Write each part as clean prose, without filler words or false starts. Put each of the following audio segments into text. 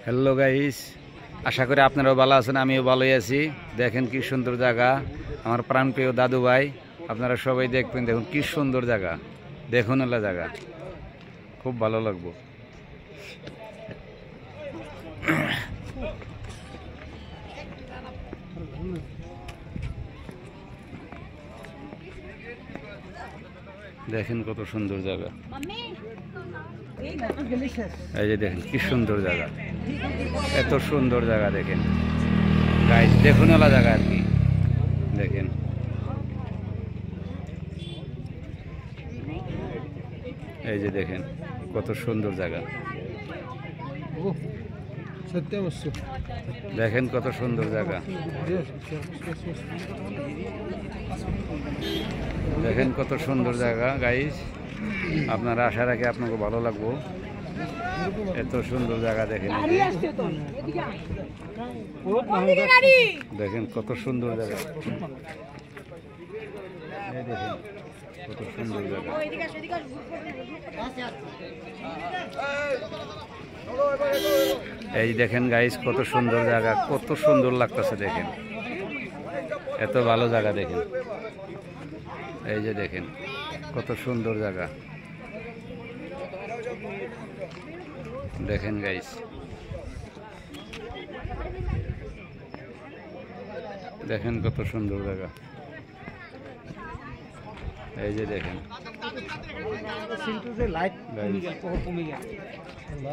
Hello guys, আশা করি আপনারাও ভালো আছেন, আমিও ভালোই আছি। দেখেন কি সুন্দর জায়গা, আমার প্রাণপ্রিয় দাদু ভাই, আপনারা সবাই দেখবেন। দেখুন কি সুন্দর জায়গা, দেখুন এলা জায়গা, খুব ভালো লাগবো। দেখেন কত সুন্দর জায়গা, এই যে দেখেন কি সুন্দর জায়গা, এত সুন্দর জায়গা। দেখেন গাইস, দেখুন এলা জায়গা আর কি। দেখেন এই যে দেখেন কত সুন্দর জায়গা, দেখেন কত সুন্দর জায়গা, দেখেন কত সুন্দর জায়গা গাইস। আপনারা আশা রাখি আপনাকে ভালো লাগবো, এত সুন্দর জায়গা। দেখেন দেখেন কত সুন্দর জায়গা, দেখেন কত সুন্দর জায়গা। এই দেখেন গাইস কত সুন্দর জায়গা, কত সুন্দর লাগতেছে। দেখেন এত ভালো জায়গা। দেখেন এই যে দেখেন কত সুন্দর জায়গা, দেখেন গাইস। দেখেন কত সুন্দর জায়গা, এই যে দেখেন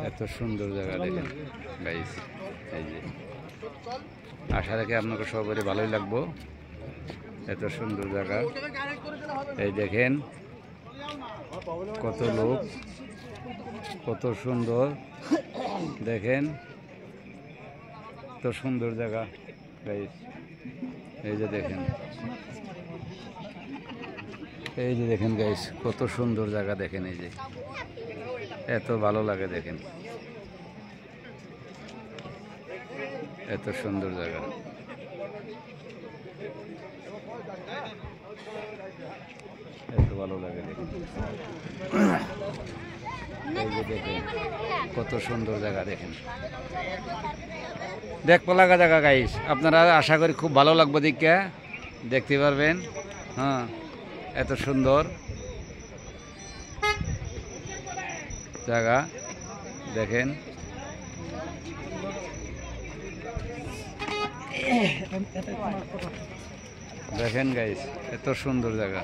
এত সুন্দর জায়গা। দেখেন গাইস, এই যে আশা রাখি আপনাকে সবারই ভালোই লাগবো, এত সুন্দর জায়গা। এই দেখেন কত লোক, কত সুন্দর। দেখেন কত সুন্দর জায়গা গাইস, এই যে দেখেন, এই যে দেখেন গাইস কত সুন্দর জায়গা। দেখেন এই যে এত ভালো লাগে। দেখেন এত সুন্দর জায়গা, এত ভালো লাগে। দেখেন এই যে দেখেন কত সুন্দর জায়গা। দেখেন দেখবো লাগা জায়গা গাইস, আপনারা আশা করি খুব ভালো লাগবে, দিকে দেখতে পারবেন। হ্যাঁ, এত সুন্দর জায়গা। দেখেন দেখেন গাইস এত সুন্দর জায়গা,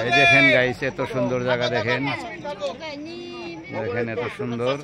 এই দেখেন গাইস এত সুন্দর জায়গা। দেখেন দেখেন এত সুন্দর।